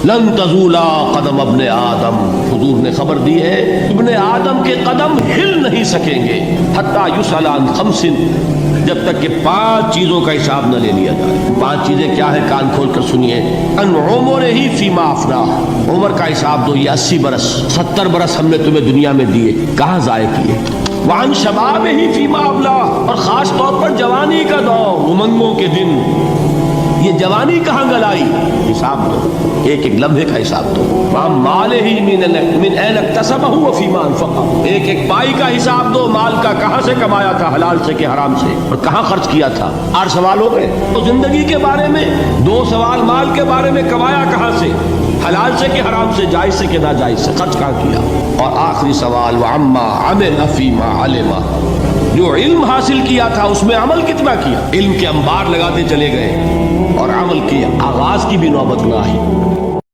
لن تزولا قدم ابن آدم، حضور نے خبر دی ہے ابن آدم کے قدم ہل نہیں سکیں گے حتی یسأل عن خمس، جب تک کہ 5 چیزوں کا حساب نہ لے لیا جائے۔ 5 چیزیں کیا ہے؟ کان کھول کر سنیے۔ ان عمرہ فیما افناہ، عمر کا حساب دو، یہ 80 برس 70 برس ہم نے تمہیں دنیا میں دیے، کہاں ضائع کیے؟ وعن شبابہ فیما ابلاہ، اور خاص طور پر جوانی کا دور، امنگوں کے دن، یہ جوانی کہاں گلائی؟ حساب دو، ایک ایک لمحے کا حساب دو۔ وعن مالہ من این اکتسبہ وفیما انفقہ، ایک ایک پائی کا حساب دو، مال کا کہاں سے کمایا تھا، حلال سے کہ حرام سے، اور کہاں خرچ کیا تھا۔ 8 سوال ہو گئے۔ تو زندگی کے بارے میں 2 سوال، مال کے بارے میں کمایا کہاں سے، حلال سے کہ حرام سے، جائز سے کہ ناجائز سے، خرچ کہاں کیا، اور آخری سوال وعما عمل فیما علم، جو علم حاصل کیا تھا اس میں عمل کتنا کیا۔ علم کے انبار لگاتے چلے گئے اور عمل کے آغاز کی بھی نوبت نہ آئی۔